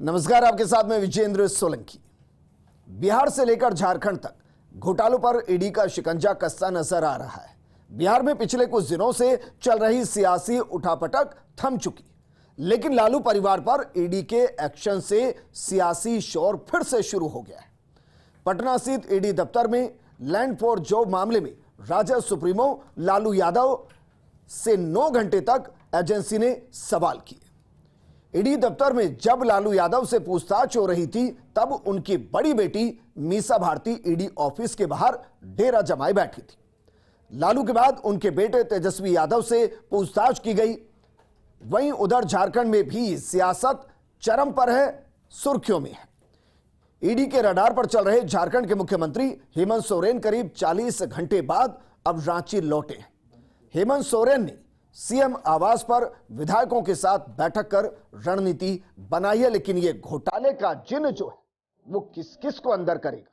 नमस्कार, आपके साथ में विजेंद्र सोलंकी। बिहार से लेकर झारखंड तक घोटालों पर ईडी का शिकंजा कसता नजर आ रहा है। बिहार में पिछले कुछ दिनों से चल रही सियासी उठापटक थम चुकी, लेकिन लालू परिवार पर ईडी के एक्शन से सियासी शोर फिर से शुरू हो गया है। पटना स्थित ईडी दफ्तर में लैंड फॉर जॉब मामले में राजद सुप्रीमो लालू यादव से 9 घंटे तक एजेंसी ने सवाल किए। ईडी दफ्तर में जब लालू यादव से पूछताछ हो रही थी, तब उनकी बड़ी बेटी मीसा भारती ईडी ऑफिस के बाहर डेरा जमाए बैठी थी। लालू के बाद उनके बेटे तेजस्वी यादव से पूछताछ की गई। वहीं उधर झारखंड में भी सियासत चरम पर है, सुर्खियों में है। ईडी के रडार पर चल रहे झारखंड के मुख्यमंत्री हेमंत सोरेन करीब 40 घंटे बाद अब रांची लौटे हैं। हेमंत सोरेन ने सीएम आवास पर विधायकों के साथ बैठक कर रणनीति बनाई है, लेकिन ये घोटाले का जिन जो है वो किस किस को अंदर करेगा।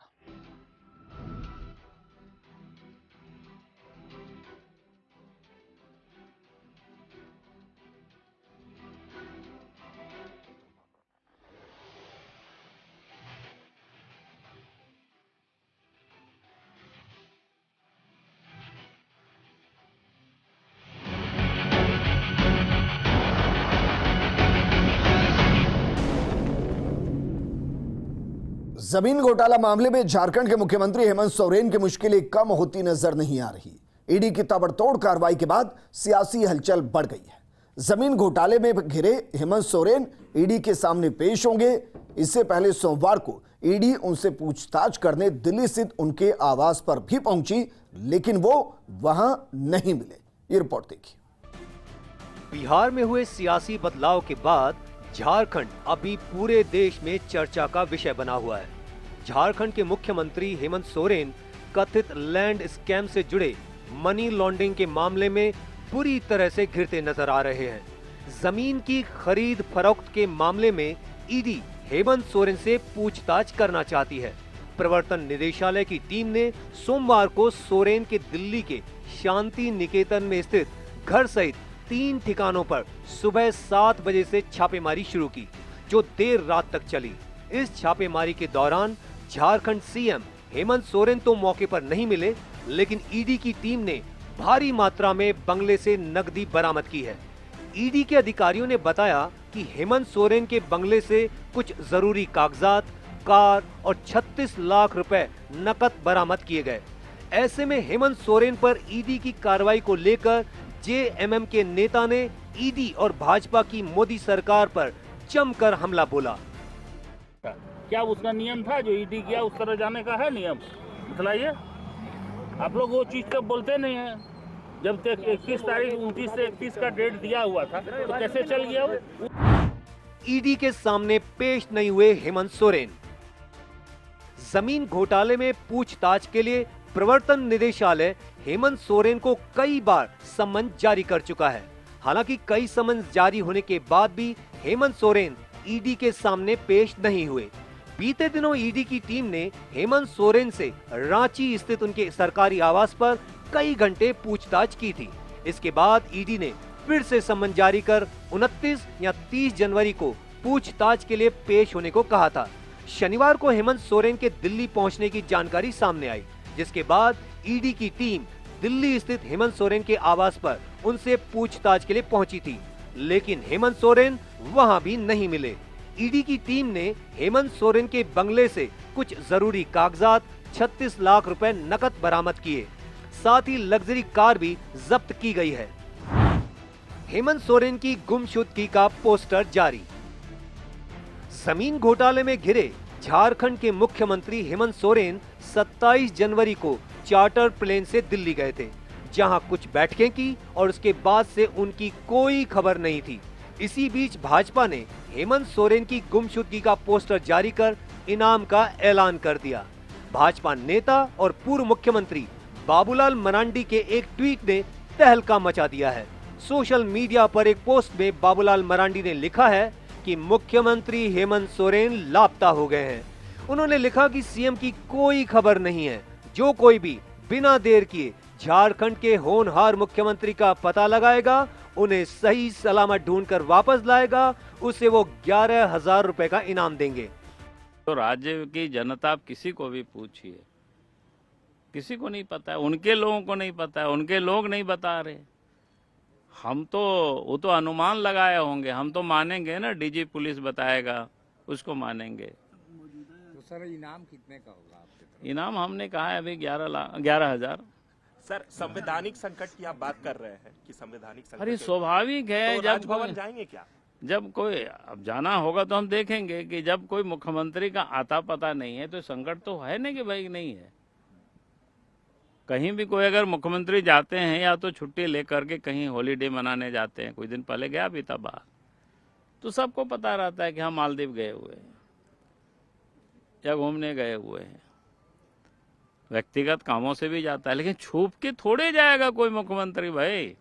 जमीन घोटाला मामले में झारखंड के मुख्यमंत्री हेमंत सोरेन की मुश्किलें कम होती नजर नहीं आ रही। ईडी की ताबड़तोड़ कार्रवाई के बाद सियासी हलचल बढ़ गई है। जमीन घोटाले में घिरे हेमंत सोरेन ईडी के सामने पेश होंगे। इससे पहले सोमवार को ईडी उनसे पूछताछ करने दिल्ली स्थित उनके आवास पर भी पहुंची, लेकिन वो वहां नहीं मिले। ये रिपोर्ट देखिए। बिहार में हुए सियासी बदलाव के बाद झारखंड अभी पूरे देश में चर्चा का विषय बना हुआ है। झारखंड के मुख्यमंत्री हेमंत सोरेन कथित लैंड स्कैम से जुड़े मनी लॉन्ड्रिंग के मामले में बुरी तरह से घिरते नजर आ रहे हैं। जमीन की खरीद फरोख्त के मामले में ईडी हेमंत सोरेन से पूछताछ करना चाहती है। प्रवर्तन निदेशालय की टीम ने सोमवार को सोरेन के दिल्ली के शांति निकेतन में स्थित घर सहित 3 ठिकानों पर सुबह 7 बजे से छापेमारी शुरू की, जो देर रात तक चली। इस छापेमारी के दौरान झारखंड सीएम हेमंत सोरेन तो मौके पर नहीं मिले, लेकिन ईडी की टीम ने भारी मात्रा में बंगले से नकदी बरामद की है। ईडी के अधिकारियों ने बताया कि हेमंत सोरेन के बंगले से कुछ जरूरी कागजात, कार और 36 लाख रुपए नकद बरामद किए गए। ऐसे में हेमंत सोरेन पर ईडी की कार्रवाई को लेकर जेएमएम के नेता ने ईडी और भाजपा की मोदी सरकार पर जमकर हमला बोला। क्या उसका नियम था जो ईडी किया उस तरह जाने का है नियम? बताइए, आप लोग वो चीज तो बोलते नहीं है। जब तक 21 तारीख 29 से 31 का डेट दिया हुआ था तो कैसे चल गया वो? ईडी के सामने पेश नहीं हुए हेमंत सोरेन। जमीन घोटाले में पूछताछ के लिए प्रवर्तन निदेशालय हेमंत सोरेन को कई बार सम्मन जारी कर चुका है। हालांकि कई सम्मन जारी होने के बाद भी हेमंत सोरेन ईडी के सामने पेश नहीं हुए। बीते दिनों ईडी की टीम ने हेमंत सोरेन से रांची स्थित उनके सरकारी आवास पर कई घंटे पूछताछ की थी। इसके बाद ईडी ने फिर से सम्मन जारी कर 29 या 30 जनवरी को पूछताछ के लिए पेश होने को कहा था। शनिवार को हेमंत सोरेन के दिल्ली पहुंचने की जानकारी सामने आई, जिसके बाद ईडी की टीम दिल्ली स्थित हेमंत सोरेन के आवास पर उनसे पूछताछ के लिए पहुंची थी, लेकिन हेमंत सोरेन वहां भी नहीं मिले। ईडी की टीम ने हेमंत सोरेन के बंगले से कुछ जरूरी कागजात, 36 लाख रुपए नकद बरामद किए। साथ ही लग्जरी कार भी जब्त की गई है। हेमंत सोरेन की गुमशुदगी का पोस्टर जारी। जमीन घोटाले में घिरे झारखंड के मुख्यमंत्री हेमंत सोरेन 27 जनवरी को चार्टर प्लेन से दिल्ली गए थे, जहां कुछ बैठकें की और उसके बाद से उनकी कोई खबर नहीं थी। इसी बीच भाजपा ने हेमंत सोरेन की गुमशुदगी का पोस्टर जारी कर इनाम का ऐलान कर दिया। भाजपा नेता और पूर्व मुख्यमंत्री बाबूलाल मरांडी के एक ट्वीट ने तहलका मचा दिया है। सोशल मीडिया पर एक पोस्ट में बाबूलाल मरांडी ने लिखा है कि मुख्यमंत्री हेमंत सोरेन लापता हो गए हैं। उन्होंने लिखा कि सीएम की कोई खबर नहीं है। जो कोई भी बिना देर किए झारखंड के होनहार मुख्यमंत्री का पता लगाएगा, उन्हें सही सलामत ढूंढकर वापस लाएगा, उसे वो 11,000 रुपए का इनाम देंगे। तो राज्य की जनता आप किसी को भी पूछिए, किसी को नहीं पता है, उनके लोगों को नहीं पता है, उनके लोग नहीं बता रहे। हम तो वो तो अनुमान लगाए होंगे, हम तो मानेंगे ना, डीजी पुलिस बताएगा उसको मानेंगे। तो सर इनाम कितने का होगा आपके तरफ? इनाम हमने कहा है अभी 11,000। सर, संवैधानिक संकट की आप बात कर रहे हैं कि संवैधानिक संकट अरे स्वाभाविक है, तो जब राजभवन जाएंगे क्या? जब कोई अब जाना होगा तो हम देखेंगे कि जब कोई मुख्यमंत्री का आता पता नहीं है तो संकट तो है नहीं कि भाई नहीं है। कहीं भी कोई अगर मुख्यमंत्री जाते हैं या तो छुट्टी लेकर के कहीं हॉलीडे मनाने जाते हैं, कुछ दिन पहले गया भी था बाहर, तो सबको पता रहता है कि हम मालदीव गए हुए हैं या घूमने गए हुए हैं। व्यक्तिगत कामों से भी जाता है, लेकिन छुप के थोड़े जाएगा कोई मुख्यमंत्री भाई।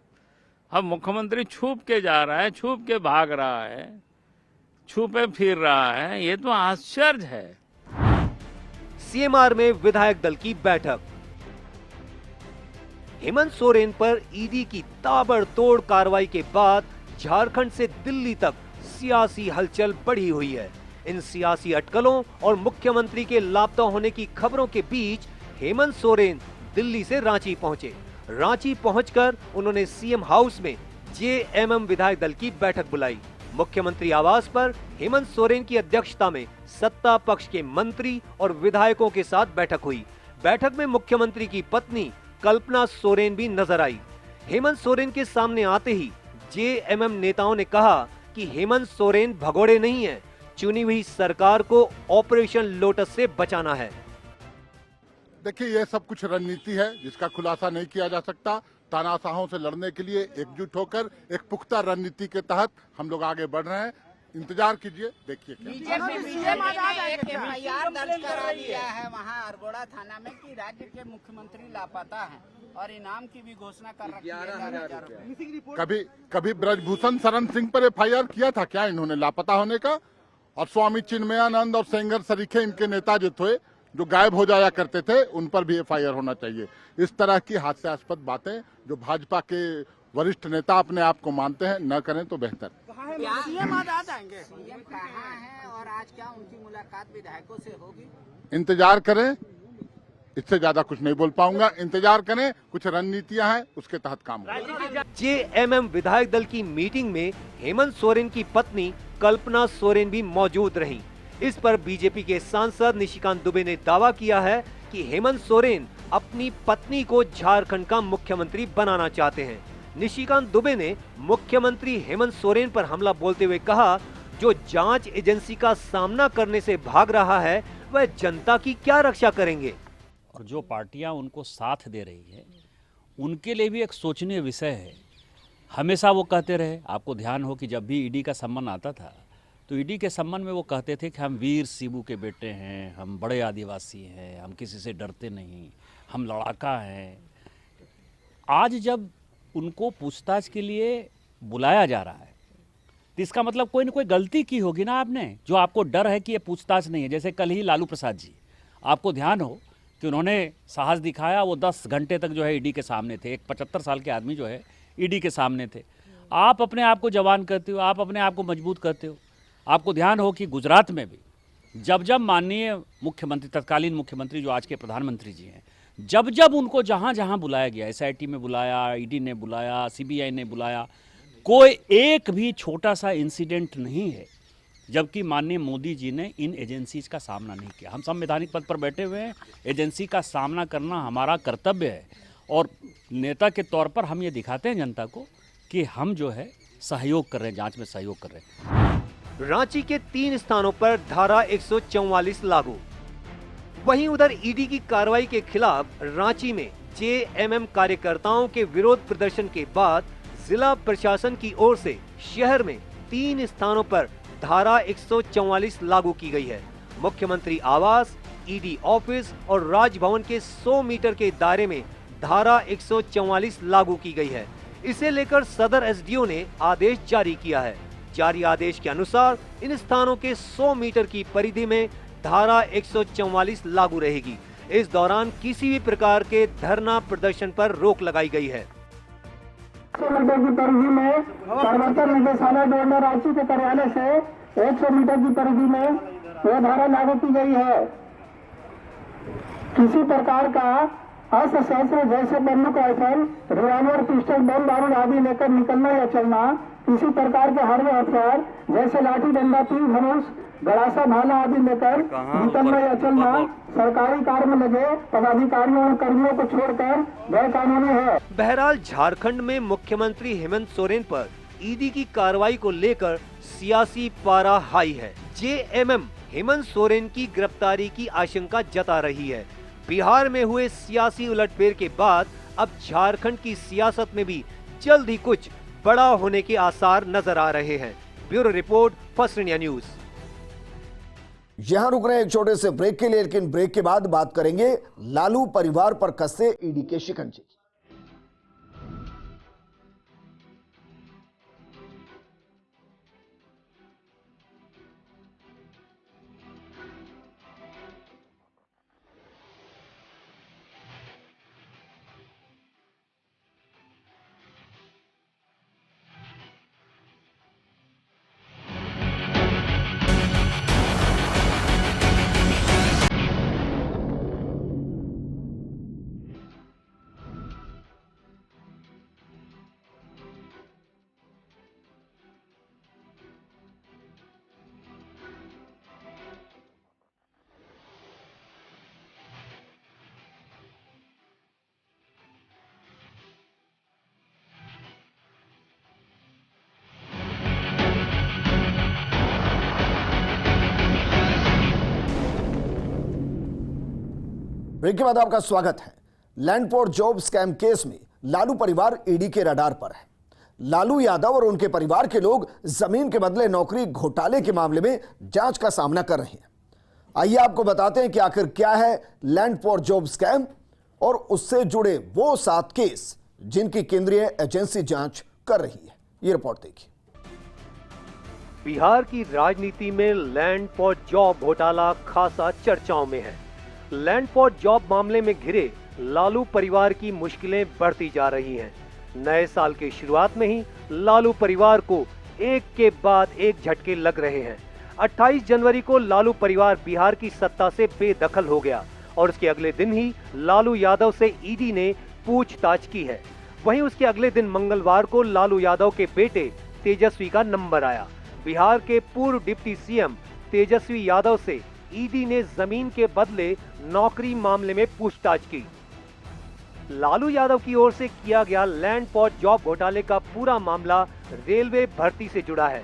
अब मुख्यमंत्री छुप के जा रहा है, छुप के भाग रहा है, छुपे फिर रहा है, ये तो आश्चर्य है। सीएमआर में विधायक दल की बैठक। हेमंत सोरेन पर ईडी की ताबड़तोड़ कार्रवाई के बाद झारखंड से दिल्ली तक सियासी हलचल बढ़ी हुई है। इन सियासी अटकलों और मुख्यमंत्री के लापता होने की खबरों के बीच हेमंत सोरेन दिल्ली से रांची पहुंचे। रांची पहुंचकर उन्होंने सीएम हाउस में जेएमएम विधायक दल की बैठक बुलाई। मुख्यमंत्री आवास पर हेमंत सोरेन की अध्यक्षता में सत्ता पक्ष के मंत्री और विधायकों के साथ बैठक हुई। बैठक में मुख्यमंत्री की पत्नी कल्पना सोरेन भी नजर आई। हेमंत सोरेन के सामने आते ही जेएमएम नेताओं ने कहा कि हेमंत सोरेन भगोड़े नहीं है, चुनी हुई सरकार को ऑपरेशन लोटस से बचाना है। देखिए, यह सब कुछ रणनीति है जिसका खुलासा नहीं किया जा सकता। तानाशाहों से लड़ने के लिए एकजुट होकर एक पुख्ता रणनीति के तहत हम लोग आगे बढ़ रहे हैं। इंतजार कीजिए, देखिए क्या। एफआईआर दर्ज करा दिया है वहाँ अरगोड़ा थाना में कि राज्य के मुख्यमंत्री लापता हैं और इनाम की भी घोषणा कर रखी है। कभी ब्रजभूषण शरण सिंह पर एफआईआर किया था क्या इन्होंने लापता होने का? और स्वामी चिन्मयानंद और सेंगर सरीखे इनके नेता जो थे, जो गायब हो जाया करते थे, उन पर भी एफआईआर होना चाहिए। इस तरह की हास्यास्पद बातें जो भाजपा के वरिष्ठ नेता अपने आप को मानते हैं, न करें तो बेहतर। सीएम आज आ जाएंगे? सीएम कहाँ हैं और आज क्या उनकी मुलाकात विधायकों से होगी? इंतजार करें, इससे ज्यादा कुछ नहीं बोल पाऊंगा। इंतजार करें, कुछ रणनीतियां हैं, उसके तहत काम होगा। जेएमएम विधायक दल की मीटिंग में हेमंत सोरेन की पत्नी कल्पना सोरेन भी मौजूद रहीं। इस पर बीजेपी के सांसद निशिकांत दुबे ने दावा किया है कि हेमंत सोरेन अपनी पत्नी को झारखंड का मुख्यमंत्री बनाना चाहते हैं। निशिकांत दुबे ने मुख्यमंत्री हेमंत सोरेन पर हमला बोलते हुए कहा, जो जांच एजेंसी का सामना करने से भाग रहा है वह जनता की क्या रक्षा करेंगे। और जो पार्टियां उनको साथ दे रही है उनके लिए भी एक सोचनीय विषय है। हमेशा वो कहते रहे, आपको ध्यान हो कि जब भी ईडी का सम्मान आता था तो ईडी के सम्मान में वो कहते थे कि हम वीर शिबू के बेटे हैं, हम बड़े आदिवासी हैं, हम किसी से डरते नहीं, हम लड़ाका हैं। आज जब उनको पूछताछ के लिए बुलाया जा रहा है तो इसका मतलब कोई ना कोई गलती की होगी ना आपने, जो आपको डर है कि ये पूछताछ नहीं है। जैसे कल ही लालू प्रसाद जी, आपको ध्यान हो कि उन्होंने साहस दिखाया, वो 10 घंटे तक जो है ईडी के सामने थे। एक 75 साल के आदमी जो है ईडी के सामने थे। आप अपने आप को जवान करते हो, आप अपने आप को मजबूत करते हो। आपको ध्यान हो कि गुजरात में भी जब जब माननीय मुख्यमंत्री, तत्कालीन मुख्यमंत्री जो आज के प्रधानमंत्री जी हैं, जब जब उनको जहाँ जहाँ बुलाया गया, एसआईटी में बुलाया, ईडी ने बुलाया, सीबीआई ने बुलाया, कोई एक भी छोटा सा इंसिडेंट नहीं है जबकि माननीय मोदी जी ने इन एजेंसीज का सामना नहीं किया। हम संवैधानिक पद पर बैठे हुए हैं, एजेंसी का सामना करना हमारा कर्तव्य है और नेता के तौर पर हम ये दिखाते हैं जनता को कि हम जो है सहयोग कर रहे हैं, जांच में सहयोग कर रहे हैं। रांची के 3 स्थानों पर धारा 144 लागू। वहीं उधर ईडी की कार्रवाई के खिलाफ रांची में जेएमएम कार्यकर्ताओं के विरोध प्रदर्शन के बाद जिला प्रशासन की ओर से शहर में 3 स्थानों पर धारा 144 लागू की गई है। मुख्यमंत्री आवास, ईडी ऑफिस और राजभवन के 100 मीटर के दायरे में धारा 144 लागू की गई है। इसे लेकर सदर एसडीओ ने आदेश जारी किया है। जारी आदेश के अनुसार इन स्थानों के 100 मीटर की परिधि में धारा 144 लागू रहेगी। इस दौरान किसी भी प्रकार के धरना प्रदर्शन पर रोक लगाई गई है। मीटर की परिधि में प्रवर्तन निदेशालय डोडा रांची के कार्यालय से 100 मीटर की परिधि में यह धारा लागू की गई है। किसी प्रकार का अस्त्र शस्त्र जैसे बंदूक, राइफल, रिवॉल्वर, पिस्टल, बम बारूद आदि लेकर निकलना या चलना, किसी प्रकार के हथियार हथियार जैसे लाठी, डंडा, तीर धनुष, गड़ासा, भाला आदि लेकर निकलना या चलना सरकारी कार्य में लगे पदाधिकारियों और कर्मियों को छोड़कर गैर कानूनी है। बहरहाल झारखंड में मुख्यमंत्री हेमंत सोरेन पर ईडी की कार्रवाई को लेकर सियासी पारा हाई है। जेएमएम हेमंत सोरेन की गिरफ्तारी की आशंका जता रही है। बिहार में हुए सियासी उलटफेर के बाद अब झारखंड की सियासत में भी जल्द ही कुछ बड़ा होने के आसार नजर आ रहे हैं। Bureau report, first India news. यहां रुक रहे हैं एक छोटे से ब्रेक के लिए, लेकिन ब्रेक के बाद बात करेंगे लालू परिवार पर कसे ईडी के शिकंजे। ब्रेक के बाद आपका स्वागत है। Land port job scam case में लालू परिवार ईडी के रडार पर है। लालू यादव और उनके परिवार के लोग जमीन के बदले नौकरी घोटाले के मामले में जांच का सामना कर रहे हैं। आइए आपको बताते हैं कि आखिर क्या है लैंड पोर्ट जॉब स्कैम और उससे जुड़े वो 7 केस जिनकी केंद्रीय एजेंसी जांच कर रही है। ये रिपोर्ट देखिए। बिहार की राजनीति में लैंड फॉर जॉब घोटाला खासा चर्चाओं में है। लैंड फॉर जॉब मामले में घिरे लालू परिवार की मुश्किलें बढ़ती जा रही हैं। नए साल के शुरुआत में ही लालू परिवार को एक के बाद एक झटके लग रहे हैं। 28 जनवरी को लालू परिवार बिहार की सत्ता से बेदखल हो गया और उसके अगले दिन ही लालू यादव से ईडी ने पूछताछ की है। वहीं उसके अगले दिन मंगलवार को लालू यादव के बेटे तेजस्वी का नंबर आया। बिहार के पूर्व डिप्टी सीएम तेजस्वी यादव से ईडी ने जमीन के बदले नौकरी मामले में पूछताछ की। लालू यादव की ओर से किया गया लैंड फॉर जॉब घोटाले का पूरा मामला रेलवे भर्ती से जुड़ा है।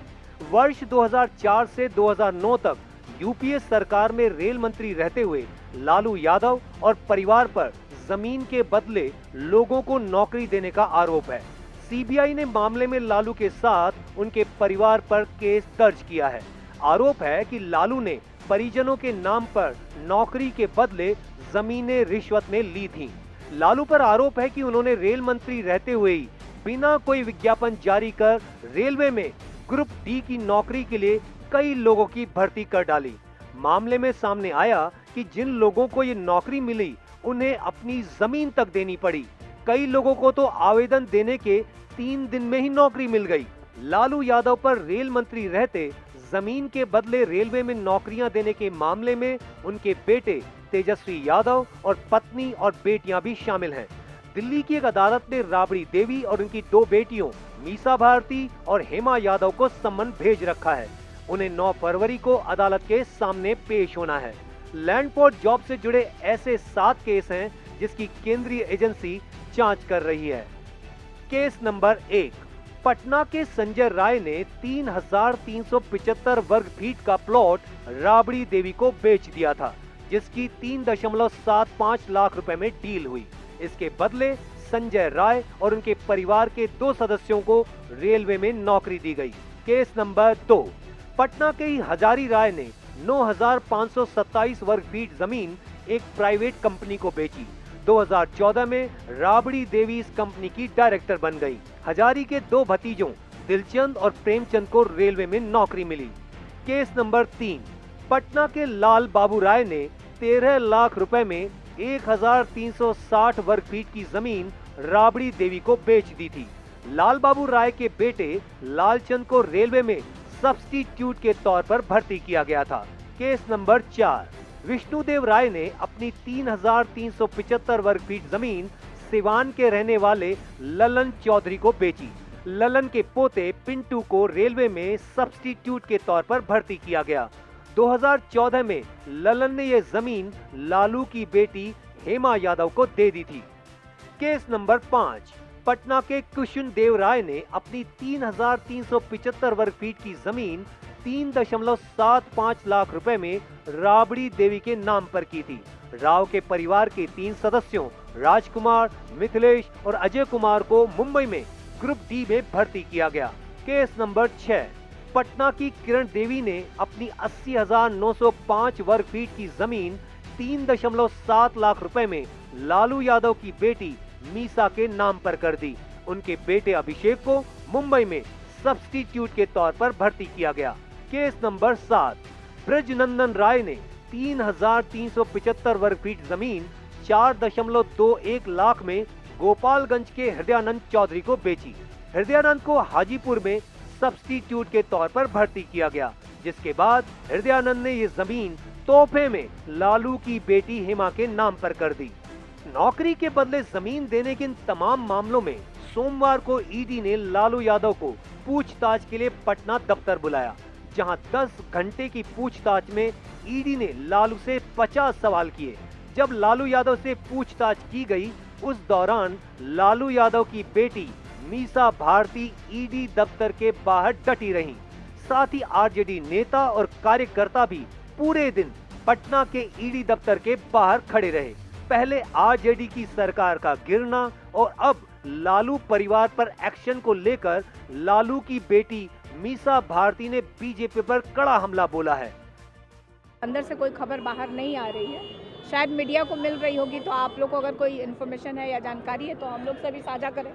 वर्ष 2004 से 2009 तक यूपीए सरकार में रेल मंत्री रहते हुए लालू यादव और परिवार पर जमीन के बदले लोगों को नौकरी देने का आरोप है। सीबीआई ने मामले में लालू के साथ उनके परिवार पर केस दर्ज किया है। आरोप है कि लालू ने परिजनों के नाम पर नौकरी के बदले जमीनें रिश्वत में ली थीं। लालू पर आरोप है कि उन्होंने रेल मंत्री रहते हुए ही बिना कोई विज्ञापन जारी कर रेलवे में ग्रुप डी की नौकरी के लिए कई लोगों की भर्ती कर डाली। मामले में सामने आया कि जिन लोगों को ये नौकरी मिली उन्हें अपनी जमीन तक देनी पड़ी। कई लोगों को तो आवेदन देने के 3 दिन में ही नौकरी मिल गई। लालू यादव पर रेल मंत्री रहते जमीन के बदले रेलवे में नौकरियां देने के मामले में उनके बेटे तेजस्वी यादव और पत्नी और बेटियां भी शामिल हैं। दिल्ली की एक अदालत ने राबड़ी देवी और उनकी 2 बेटियों मीसा भारती और हेमा यादव को सम्मन भेज रखा है। उन्हें 9 फरवरी को अदालत के सामने पेश होना है। लैंड फॉर जॉब से जुड़े ऐसे 7 केस हैं जिसकी केंद्रीय एजेंसी जांच कर रही है। केस नंबर 1, पटना के संजय राय ने 3,375 वर्ग फीट का प्लॉट राबड़ी देवी को बेच दिया था, जिसकी 3.75 लाख रुपए में डील हुई। इसके बदले संजय राय और उनके परिवार के 2 सदस्यों को रेलवे में नौकरी दी गई। केस नंबर 2, पटना के ही हजारी राय ने 9,527 वर्ग फीट जमीन एक प्राइवेट कंपनी को बेची। 2014 में राबड़ी देवी इस कंपनी की डायरेक्टर बन गई। हजारी के 2 भतीजों दिलचंद और प्रेमचंद को रेलवे में नौकरी मिली। केस नंबर 3, पटना के लाल बाबू राय ने 13 लाख रुपए में 1,360 वर्ग फीट की जमीन राबड़ी देवी को बेच दी थी। लाल बाबू राय के बेटे लालचंद को रेलवे में सब्स्टिट्यूट के तौर पर भर्ती किया गया था। केस नंबर 4, विष्णुदेव राय ने अपनी 3,375 वर्ग फीट जमीन सिवान के रहने वाले ललन चौधरी को बेची। ललन के पोते पिंटू को रेलवे में सब्स्टिट्यूट के तौर पर भर्ती किया गया। 2014 में ललन ने यह जमीन लालू की बेटी हेमा यादव को दे दी थी। केस नंबर 5, पटना के कुशन देव राय ने अपनी 3,375 वर्ग फीट की जमीन 3.75 लाख रुपए में राबड़ी देवी के नाम पर की थी। राव के परिवार के 3 सदस्यों राजकुमार, मिथिलेश और अजय कुमार को मुंबई में ग्रुप डी में भर्ती किया गया। केस नंबर 6, पटना की किरण देवी ने अपनी 80,905 वर्ग फीट की जमीन 3.7 लाख रुपए में लालू यादव की बेटी मीसा के नाम पर कर दी। उनके बेटे अभिषेक को मुंबई में सब्स्टिट्यूट के तौर पर भर्ती किया गया। केस नंबर 7, ब्रजनंदन राय ने 3,375 वर्ग फीट जमीन 4.21 लाख में गोपालगंज के हृदयानंद चौधरी को बेची। हृदयानंद को हाजीपुर में सब्स्टिट्यूट के तौर पर भर्ती किया गया, जिसके बाद हृदयानंद ने ये जमीन तोहफे में लालू की बेटी हेमा के नाम पर कर दी। नौकरी के बदले जमीन देने के इन तमाम मामलों में सोमवार को ईडी ने लालू यादव को पूछताछ के लिए पटना दफ्तर बुलाया, जहां 10 घंटे की पूछताछ में ईडी ने लालू से 50 सवाल किए। जब लालू यादव से पूछताछ की गई, उस दौरान लालू यादव की बेटी मीसा भारती ईडी दफ्तर के बाहर डटी रहीं। साथ ही आरजेडी नेता और कार्यकर्ता भी पूरे दिन पटना के ईडी दफ्तर के बाहर खड़े रहे। पहले आरजेडी की सरकार का गिरना और अब लालू परिवार पर एक्शन को लेकर लालू की बेटी मीसा भारती ने बीजेपी पर कड़ा हमला बोला है। अंदर से कोई खबर बाहर नहीं आ रही है, शायद मीडिया को मिल रही होगी, तो आप लोग को अगर कोई इन्फॉर्मेशन है या जानकारी है तो हम लोग से भी साझा करें।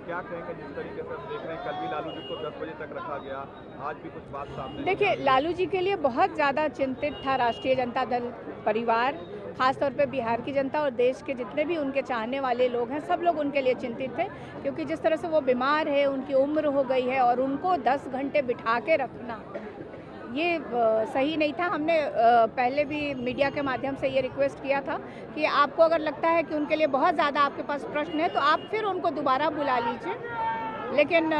क्या कहेंगे, जिस तरीके से देख रहे हैं कल भी लालू जी को 10 बजे तक रखा गया, आज भी कुछ बात सामने? देखिए, लालू जी के लिए बहुत ज़्यादा चिंतित था राष्ट्रीय जनता दल परिवार, खासतौर पे बिहार की जनता और देश के जितने भी उनके चाहने वाले लोग हैं, सब लोग उनके लिए चिंतित थे, क्योंकि जिस तरह से वो बीमार है, उनकी उम्र हो गई है और उनको 10 घंटे बिठा के रखना ये सही नहीं था। हमने पहले भी मीडिया के माध्यम से ये रिक्वेस्ट किया था कि आपको अगर लगता है कि उनके लिए बहुत ज़्यादा आपके पास प्रश्न है तो आप फिर उनको दोबारा बुला लीजिए, लेकिन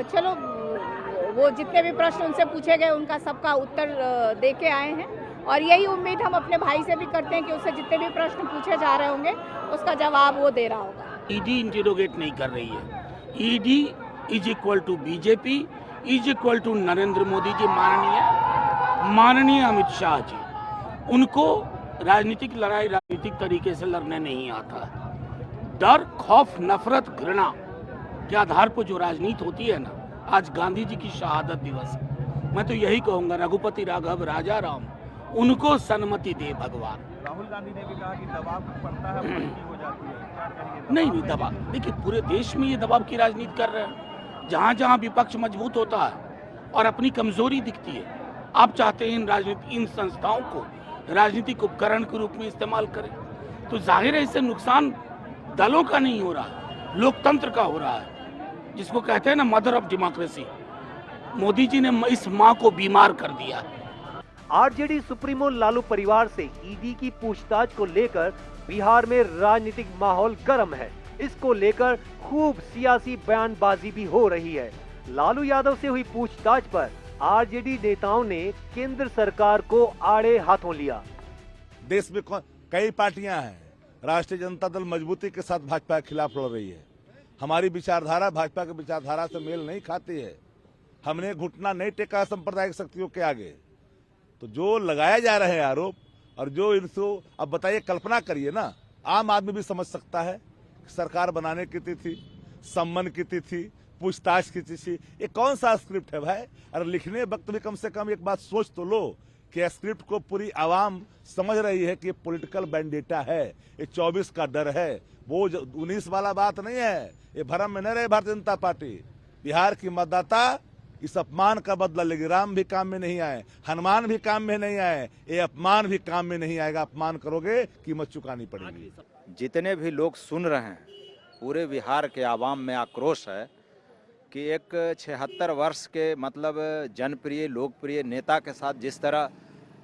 चलो वो जितने भी प्रश्न उनसे पूछे गए उनका सबका उत्तर दे के आए हैं और यही उम्मीद हम अपने भाई से भी करते हैं कि उससे जितने भी प्रश्न पूछे जा रहे होंगे उसका जवाब वो दे रहा होगा। ईडी इंटरोगेट नहीं कर रही है। ED is equal to BJP, is equal to Narendra Modi ji, माननीय अमित शाह जी। उनको राजनीतिक लड़ाई राजनीतिक तरीके से लड़ने नहीं आता। डर, खौफ, नफरत, घृणा के आधार पर जो राजनीति होती है ना, आज गांधी जी की शहादत दिवस है, मैं तो यही कहूंगा रघुपति राघव राजा राम, उनको सन्मति दे भगवान। राहुल गांधी ने भी कहा कि दबाव पड़ता है, हो जाती है। नहीं दबाव, देखिए पूरे देश में ये दबाव की राजनीति कर रहे हैं। जहाँ जहाँ विपक्ष मजबूत होता है और अपनी कमजोरी दिखती है, आप चाहते हैं इन संस्थाओं को राजनीतिक उपकरण के रूप में इस्तेमाल करें, तो जाहिर है इससे नुकसान दलों का नहीं हो रहा है, लोकतंत्र का हो रहा है, जिसको कहते हैं ना mother of democracy. Modi ji ने इस माँ को बीमार कर दिया। आरजेडी सुप्रीमो लालू परिवार से ईडी की पूछताछ को लेकर बिहार में राजनीतिक माहौल गर्म है। इसको लेकर खूब सियासी बयानबाजी भी हो रही है। लालू यादव से हुई पूछताछ पर आरजेडी नेताओं ने केंद्र सरकार को आड़े हाथों लिया। देश में कई पार्टियां हैं, राष्ट्रीय जनता दल मजबूती के साथ भाजपा के खिलाफ लड़ रही है। हमारी विचारधारा भाजपा की विचारधारा से मेल नहीं खाती है। हमने घुटना नहीं टेका सांप्रदायिक शक्तियों के आगे। तो जो लगाया जा रहे हैं आरोप और जो इनको, अब बताइए, कल्पना करिए ना, आम आदमी भी समझ सकता है सरकार बनाने की तिथि, सम्मन की तिथि, पूछताछ की तिथि, ये कौन सा स्क्रिप्ट है भाई? अरे लिखने वक्त भी कम से कम एक बात सोच तो लो कि स्क्रिप्ट को पूरी आवाम समझ रही है कि ये पॉलिटिकल बैंडेटा है, ये 24 का डर है, वो 19 वाला बात नहीं है। ये भरम में न रहे भारतीय जनता पार्टी। बिहार की मतदाता इस अपमान का बदला लेगी। राम भी काम में नहीं आए, हनुमान भी काम में नहीं आए, ये अपमान भी काम में नहीं आएगा। अपमान करोगे कीमत चुकानी पड़ेगी। जितने भी लोग सुन रहे हैं, पूरे बिहार के आवाम में आक्रोश है कि एक 76 वर्ष के मतलब जनप्रिय लोकप्रिय नेता के साथ जिस तरह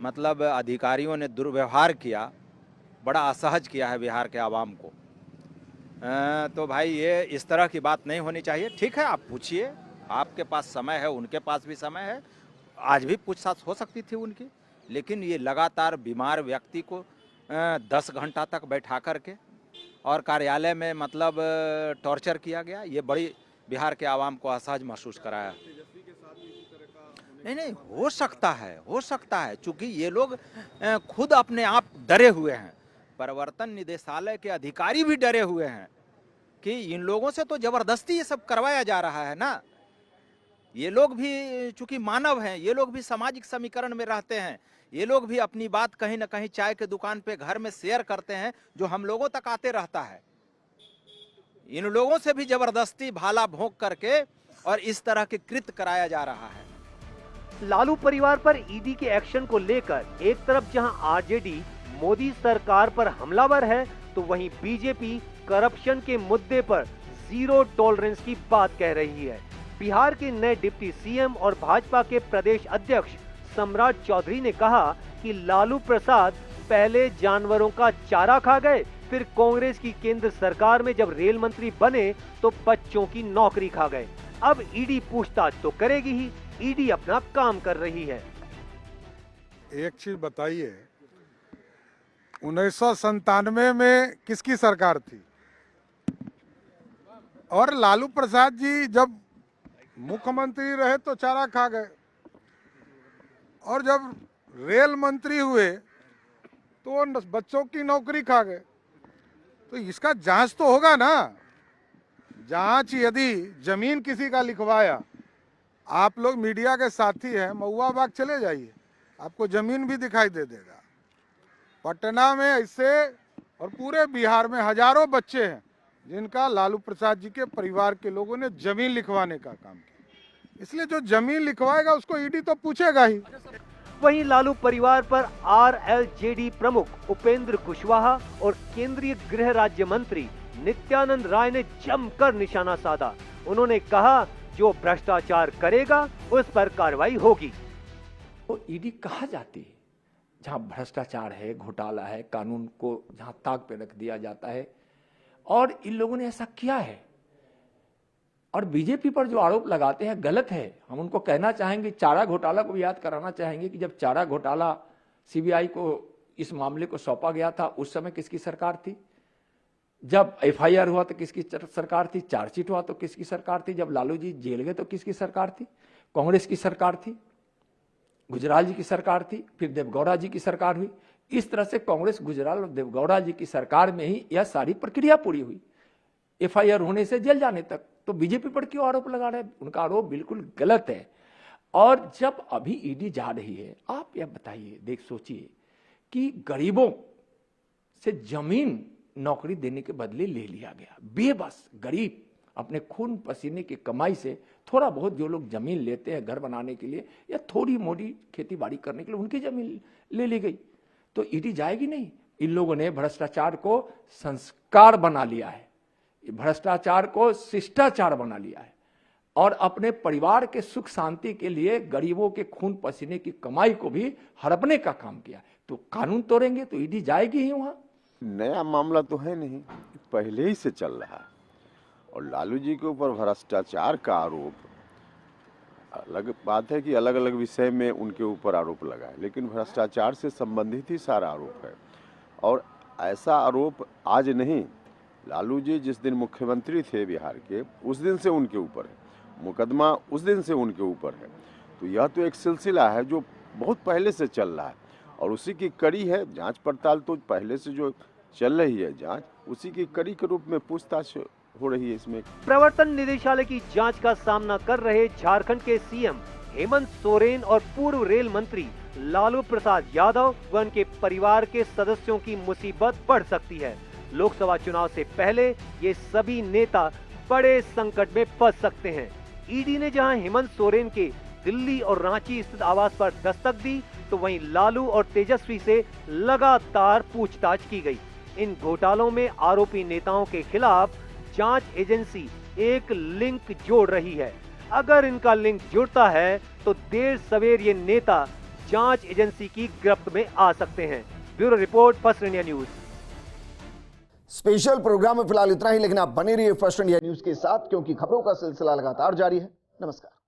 मतलब अधिकारियों ने दुर्व्यवहार किया, बड़ा असहज किया है बिहार के आवाम को। तो भाई ये इस तरह की बात नहीं होनी चाहिए। ठीक है, आप पूछिए, आपके पास समय है, उनके पास भी समय है, आज भी पूछताछ हो सकती थी उनकी, लेकिन ये लगातार बीमार व्यक्ति को 10 घंटा तक बैठा करके और कार्यालय में मतलब टॉर्चर किया गया, ये बड़ी बिहार के आवाम को असहज महसूस कराया। नहीं, हो सकता है, चूंकि ये लोग खुद अपने आप डरे हुए हैं, प्रवर्तन निदेशालय के अधिकारी भी डरे हुए हैं कि इन लोगों से तो जबरदस्ती ये सब करवाया जा रहा है ना। ये लोग भी चूंकि मानव हैं, ये लोग भी सामाजिक समीकरण में रहते हैं, ये लोग भी अपनी बात कहीं ना कहीं चाय के दुकान पे घर में शेयर करते हैं, जो हम लोगों तक आते रहता है। इन लोगों से भी जबरदस्ती भाला भोंक करके और इस तरह के कृत्य कराया जा रहा है। लालू परिवार पर ईडी के एक्शन को लेकर एक तरफ जहां आरजेडी मोदी सरकार पर हमलावर है, तो वहीं बीजेपी करप्शन के मुद्दे पर जीरो टॉलरेंस की बात कह रही है। बिहार के नए डिप्टी सीएम और भाजपा के प्रदेश अध्यक्ष सम्राट चौधरी ने कहा कि लालू प्रसाद पहले जानवरों का चारा खा गए, फिर कांग्रेस की केंद्र सरकार में जब रेल मंत्री बने तो बच्चों की नौकरी खा गए। अब ईडी पूछताछ तो करेगी ही, ईडी अपना काम कर रही है। एक चीज बताइए, 1997 में किसकी सरकार थी? और लालू प्रसाद जी जब मुख्यमंत्री रहे तो चारा खा गए, और जब रेल मंत्री हुए तो बच्चों की नौकरी खा गए। तो इसका जांच तो होगा ना। जांच यदि जमीन किसी का लिखवाया, आप लोग मीडिया के साथी हैं, महुआ बाग चले जाइए, आपको जमीन भी दिखाई दे देगा। पटना में ऐसे और पूरे बिहार में हजारों बच्चे हैं जिनका लालू प्रसाद जी के परिवार के लोगों ने जमीन लिखवाने का काम किया। इसलिए जो जमीन लिखवाएगा उसको ईडी तो पूछेगा ही। वहीं लालू परिवार पर आरएलजेडी प्रमुख उपेंद्र कुशवाहा और केंद्रीय गृह राज्य मंत्री नित्यानंद राय ने जमकर निशाना साधा। उन्होंने कहा, जो भ्रष्टाचार करेगा उस पर कार्रवाई होगी। तो ईडी कहाँ जाती है? जहाँ भ्रष्टाचार है, घोटाला है, कानून को जहाँ ताक पे रख दिया जाता है, और इन लोगों ने ऐसा किया है। और बीजेपी पर जो आरोप लगाते हैं गलत है। हम उनको कहना चाहेंगे, चारा घोटाला को भी याद कराना चाहेंगे कि जब चारा घोटाला सीबीआई को इस मामले को सौंपा गया था, उस समय किसकी सरकार थी? जब एफआईआर हुआ तो किसकी सरकार थी? चार्जशीट हुआ तो किसकी सरकार थी? जब लालू जी जेल गए तो किसकी सरकार थी? कांग्रेस की सरकार थी, गुजराल जी की सरकार थी, फिर देवगौड़ा जी की सरकार हुई। इस तरह से कांग्रेस, गुजराल और देवगौड़ा जी की सरकार में ही यह सारी प्रक्रिया पूरी हुई, एफआईआर होने से जेल जाने तक। तो बीजेपी पर क्यों आरोप लगा रहे हैं? उनका आरोप बिल्कुल गलत है। और जब अभी ईडी जा रही है, आप यह बताइए, सोचिए कि गरीबों से जमीन नौकरी देने के बदले ले लिया गया। बेबस गरीब अपने खून पसीने की कमाई से थोड़ा बहुत जो लोग जमीन लेते हैं घर बनाने के लिए या थोड़ी मोटी खेती बाड़ी करने के लिए, उनकी जमीन ले ली गई। तो ईडी जाएगी नहीं। इन लोगों ने भ्रष्टाचार को संस्कार बना लिया है, भ्रष्टाचार को शिष्टाचार बना लिया है, और अपने परिवार के सुख शांति के लिए गरीबों के खून पसीने की कमाई को भी हड़पने का काम किया। तो कानून तोड़ेंगे तो ईडी जाएगी ही वहां। नया मामला तो है नहीं, पहले ही से चल रहा है। और लालू जी के ऊपर भ्रष्टाचार का आरोप, अलग बात है कि अलग अलग विषय में उनके ऊपर आरोप लगा है, लेकिन भ्रष्टाचार से संबंधित ही सारा आरोप है। और ऐसा आरोप आज नहीं, लालू जी जिस दिन मुख्यमंत्री थे बिहार के, उस दिन से उनके ऊपर है मुकदमा, उस दिन से उनके ऊपर है। तो यह तो एक सिलसिला है जो बहुत पहले से चल रहा है, और उसी की कड़ी है जांच पड़ताल। तो पहले से जो चल रही है जांच, उसी की कड़ी के रूप में पूछताछ हो रही है। इसमें प्रवर्तन निदेशालय की जांच का सामना कर रहे झारखंड के सीएम हेमंत सोरेन और पूर्व रेल मंत्री लालू प्रसाद यादव व उनके परिवार के सदस्यों की मुसीबत बढ़ सकती है। लोकसभा चुनाव से पहले ये सभी नेता बड़े संकट में फंस सकते हैं। ईडी ने जहां हेमंत सोरेन के दिल्ली और रांची स्थित आवास पर दस्तक दी, तो वहीं लालू और तेजस्वी से लगातार पूछताछ की गई। इन घोटालों में आरोपी नेताओं के खिलाफ जांच एजेंसी एक लिंक जोड़ रही है। अगर इनका लिंक जुड़ता है तो देर सवेर ये नेता जांच एजेंसी की गिरफ्त में आ सकते हैं। Bureau report, first India news. Special program में फिलहाल इतना ही, लेकिन आप बने रहिए फर्स्ट इंडिया न्यूज के साथ, क्योंकि खबरों का सिलसिला लगातार जारी है। नमस्कार।